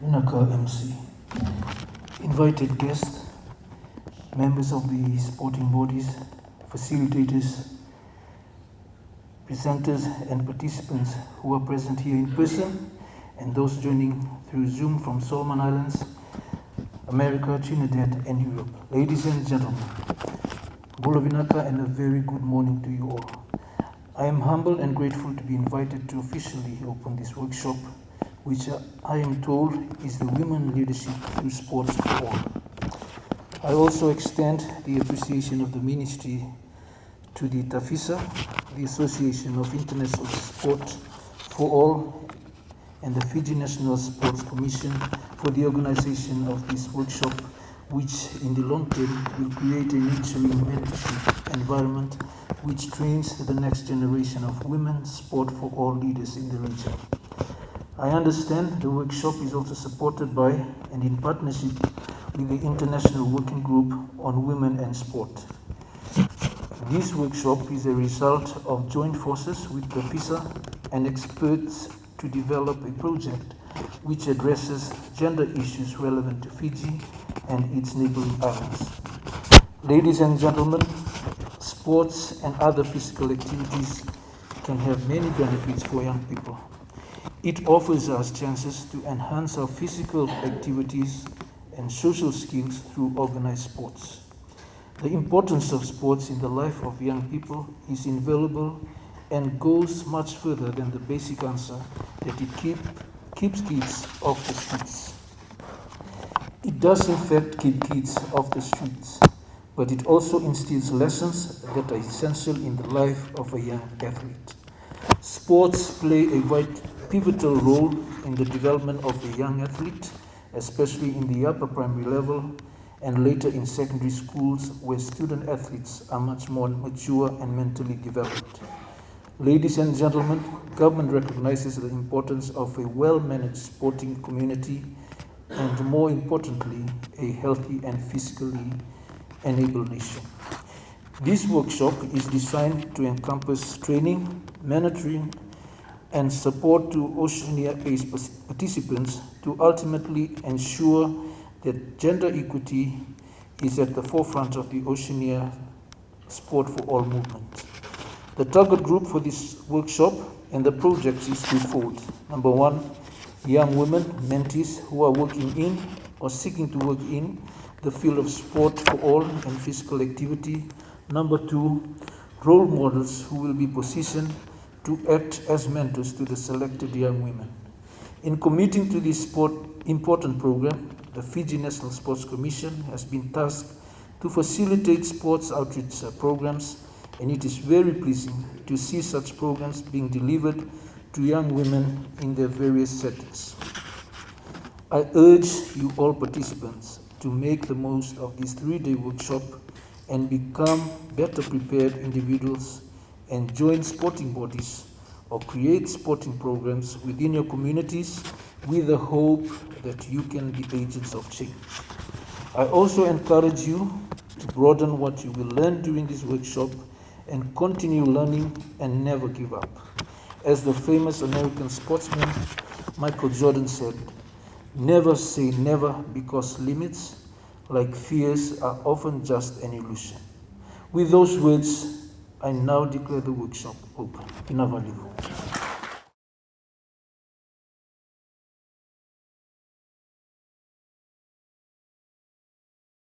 Naka MC, invited guests, members of the sporting bodies, facilitators, presenters and participants who are present here in person and those joining through Zoom from Solomon Islands, America, Trinidad and Europe. Ladies and gentlemen, Bulavinaka and a very good morning to you all. I am humbled and grateful to be invited to officially open this workshop, which I am told is the Women Leadership Through Sports for All. I also extend the appreciation of the Ministry to the TAFISA, the Association of International Sport for All, and the Fiji National Sports Commission for the organization of this workshop, which in the long term will create a nurturing mentorship environment which trains the next generation of women sport for all leaders in the region. I understand the workshop is also supported by and in partnership with the International Working Group on Women and Sport. This workshop is a result of joint forces with the FISA and experts to develop a project which addresses gender issues relevant to Fiji and its neighboring islands. Ladies and gentlemen, sports and other physical activities can have many benefits for young people. It offers us chances to enhance our physical activities and social skills through organized sports. The importance of sports in the life of young people is invaluable and goes much further than the basic answer that it keeps kids off the streets. It does in fact keep kids off the streets, but it also instills lessons that are essential in the life of a young athlete. Sports play a pivotal role in the development of a young athlete, especially in the upper primary level and later in secondary schools where student athletes are much more mature and mentally developed. Ladies and gentlemen, government recognizes the importance of a well-managed sporting community and, more importantly, a healthy and physically enabled nation. This workshop is designed to encompass training, mentoring, and support to Oceania-based participants to ultimately ensure that gender equity is at the forefront of the Oceania Sport for All movement. The target group for this workshop and the project is twofold. Number one, young women, mentees who are working in or seeking to work in the field of sport for all and physical activity. Number two, role models who will be positioned to act as mentors to the selected young women. In committing to this important program, the Fiji National Sports Commission has been tasked to facilitate sports outreach programs, and it is very pleasing to see such programs being delivered to young women in their various settings. I urge you all participants to make the most of this 3-day workshop and become better prepared individuals and join sporting bodies or create sporting programs within your communities with the hope that you can be agents of change. I also encourage you to broaden what you will learn during this workshop and continue learning and never give up. As the famous American sportsman Michael Jordan said, "Never say never because limits, like fears, are often just an illusion." With those words, I now declare the workshop open. Inavalivo.